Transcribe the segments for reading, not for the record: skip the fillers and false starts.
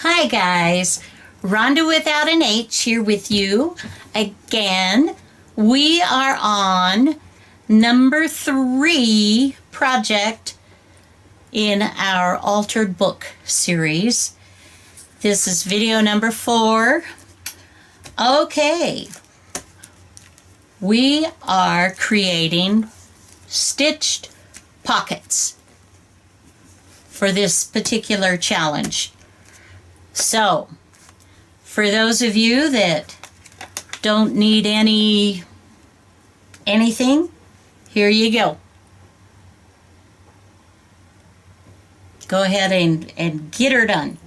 Hi guys, Rhonda without an H here with you again. We are on number 3 project in our Altered Book series. This is video number 4. Okay, we are creating stitched pockets for this particular challenge. So, for those of you that don't need anything, here you go. Go ahead and get her done.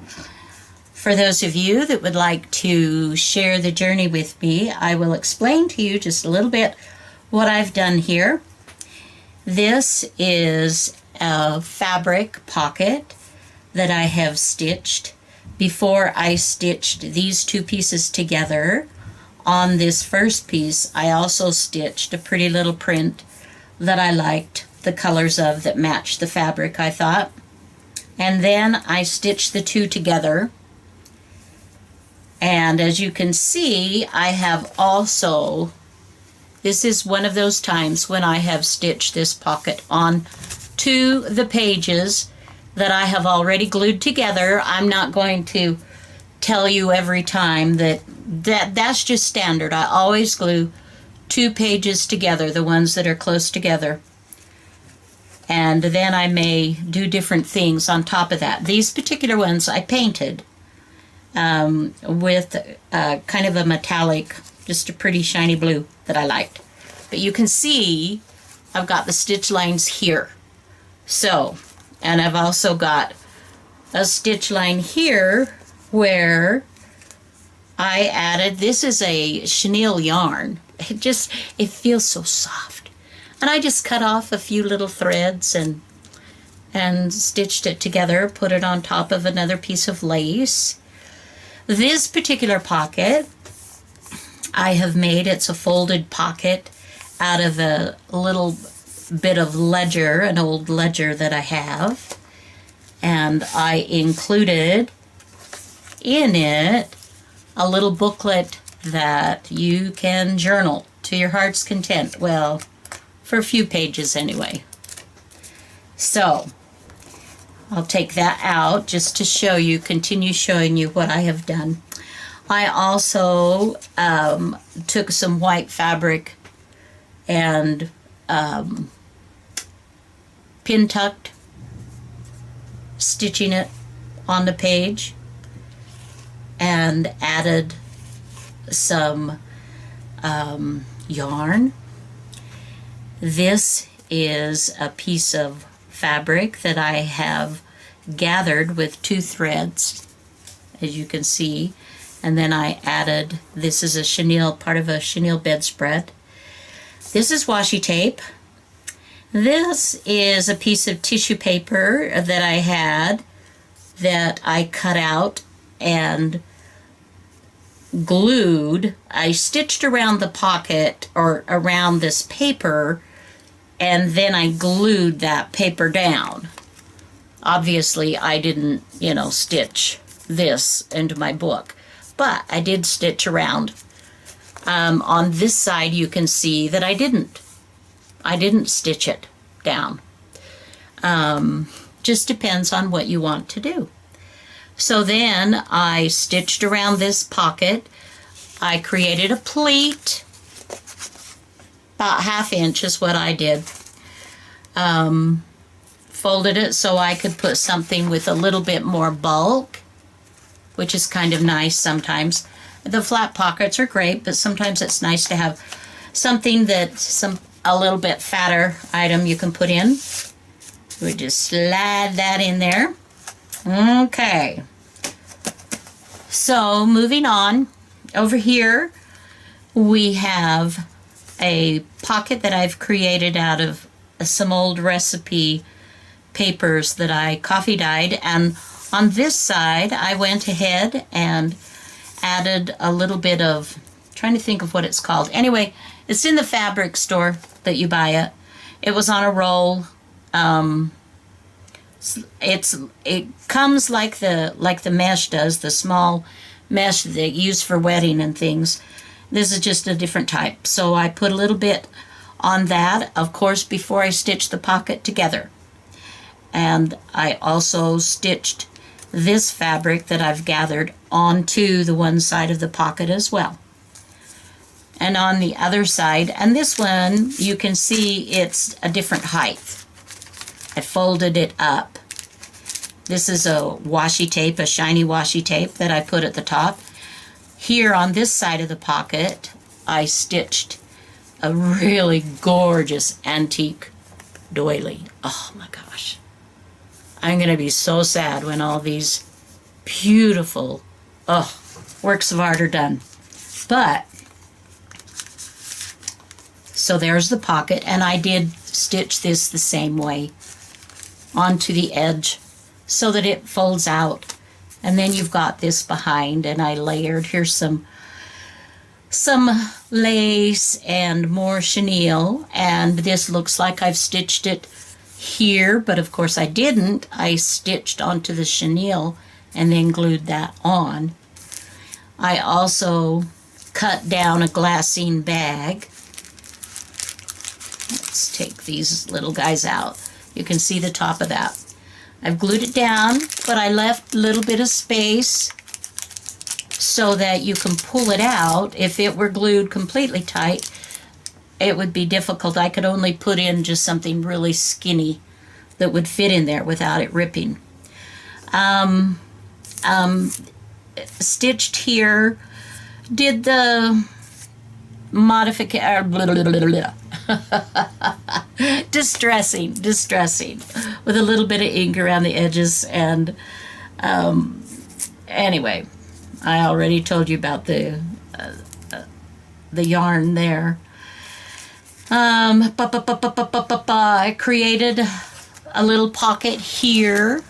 For those of you that would like to share the journey with me, I will explain to you just a little bit what I've done here. This is a fabric pocket that I have stitched. Before I stitched these two pieces together, on this first piece, I also stitched a pretty little print that I liked the colors of that matched the fabric, I thought. And then I stitched the two together. And as you can see, I have also, this is one of those times when I have stitched this pocket on to the pages that I have already glued together. I'm not going to tell you every time that's just standard. I always glue 2 pages together, the ones that are close together. And then I may do different things on top of that. These particular ones I painted with kind of a metallic, just a pretty shiny blue that I liked. But you can see I've got the stitch lines here. So, and I've also got a stitch line here where I added, this is a chenille yarn. It feels so soft. And I just cut off a few little threads and stitched it together, put it on top of another piece of lace. This particular pocket I have made, it's a folded pocket out of a little bit of ledger, an old ledger that I have, and I included in it a little booklet that you can journal to your heart's content. Well, for a few pages anyway. So I'll take that out just to show you, continue showing you what I have done. I also took some white fabric and pin tucked, stitching it on the page, and added some yarn. This is a piece of fabric that I have gathered with 2 threads, as you can see, and then I added, this is a chenille, part of a chenille bedspread. This is washi tape. This is a piece of tissue paper that I had that I cut out and glued. I stitched around the pocket or around this paper, and then I glued that paper down. Obviously, I didn't, stitch this into my book, but I did stitch around. On this side, you can see that I didn't stitch it down. Just depends on what you want to do. So then I stitched around this pocket. I created a pleat, about 1/2 inch is what I did. Folded it so I could put something with a little bit more bulk, which is kind of nice sometimes. The flat pockets are great, but sometimes it's nice to have something that's a little bit fatter item you can put in. We just slide that in there. Okay. So moving on, over here we have a pocket that I've created out of some old recipe papers that I coffee dyed, and on this side I went ahead and added a little bit of, trying to think of what it's called. Anyway, it's in the fabric store that you buy it. It was on a roll, It comes like the mesh does, the small mesh that they use for wedding and things. This is just a different type. So I put a little bit on that, of course, before I stitch the pocket together. And I also stitched this fabric that I've gathered onto the one side of the pocket as well. And on the other side, and this one, you can see it's a different height. I folded it up. This is a washi tape, a shiny washi tape that I put at the top. Here on this side of the pocket, I stitched a really gorgeous antique doily. Oh my gosh. I'm going to be so sad when all these beautiful works of art are done. But, so there's the pocket, and I did stitch this the same way onto the edge so that it folds out. And then you've got this behind, and I layered, here's some lace and more chenille, and this looks like I've stitched it here, but of course I didn't. I stitched onto the chenille and then glued that on. I also cut down a glassine bag. Let's take these little guys out. You can see the top of that. I've glued it down, but I left a little bit of space so that you can pull it out. If it were glued completely tight, it would be difficult. I could only put in just something really skinny that would fit in there without it ripping. Stitched here, did the modification, distressing, with a little bit of ink around the edges. And anyway, I already told you about the yarn there. I created a little pocket here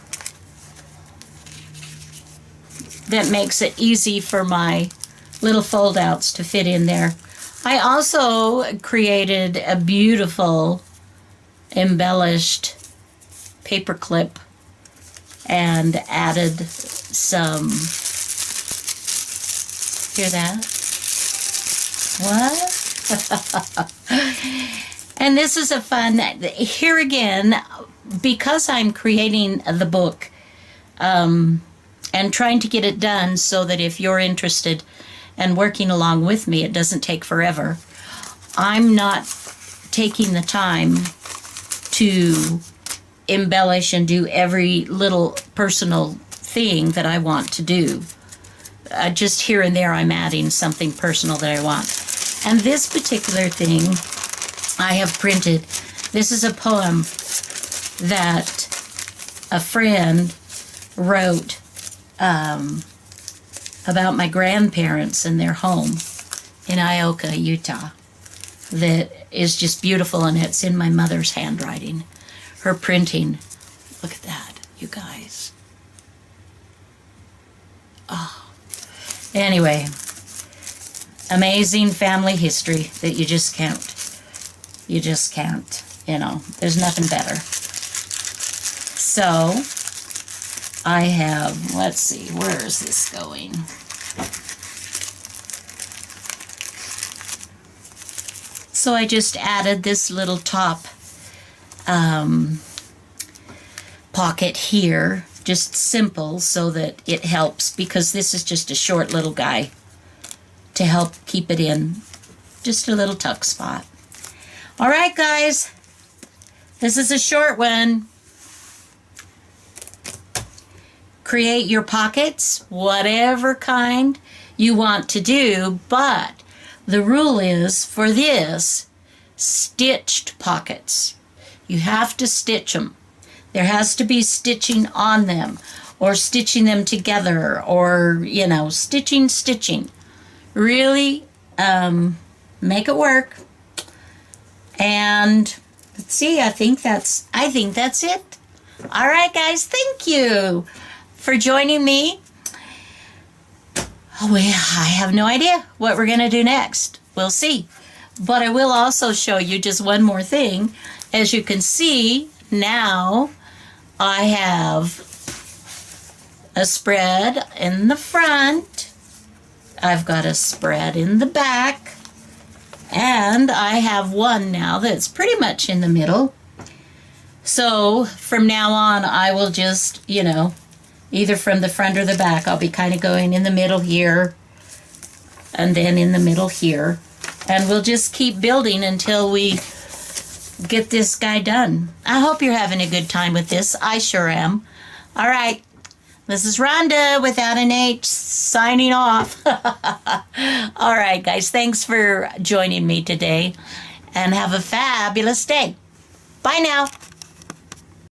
that makes it easy for my little fold outs to fit in there. I also created a beautiful embellished paper clip and added some, hear that? What? And this is a fun, here again, because I'm creating the book and trying to get it done so that if you're interested and working along with me, it doesn't take forever. I'm not taking the time to embellish and do every little personal thing that I want to do. Just here and there, I'm adding something personal that I want. And this particular thing I have printed. This is a poem that a friend wrote about my grandparents and their home in Ioka, Utah, that is just beautiful, and it's in my mother's handwriting, her printing. Look at that, you guys. Oh. Anyway, amazing family history that you just can't, there's nothing better. So, I have, let's see, where is this going? So I just added this little top pocket here, just simple, so that it helps, because this is just a short little guy to help keep it in, just a little tuck spot. All right, guys, this is a short one. Create your pockets, whatever kind you want to do, but the rule is, for this, stitched pockets. You have to stitch them. There has to be stitching on them, or stitching them together, or, stitching. Really make it work. And let's see, I think that's it. All right, guys, thank you for joining me. Oh, I have no idea what we're going to do next. We'll see. But I will also show you just one more thing. As you can see, now I have a spread in the front. I've got a spread in the back. And I have one now that's pretty much in the middle. So from now on, I will just, either from the front or the back, I'll be kind of going in the middle here and then in the middle here. And we'll just keep building until we get this guy done. I hope you're having a good time with this. I sure am. All right. This is Rhonda without an H signing off. All right, guys. Thanks for joining me today and have a fabulous day. Bye now.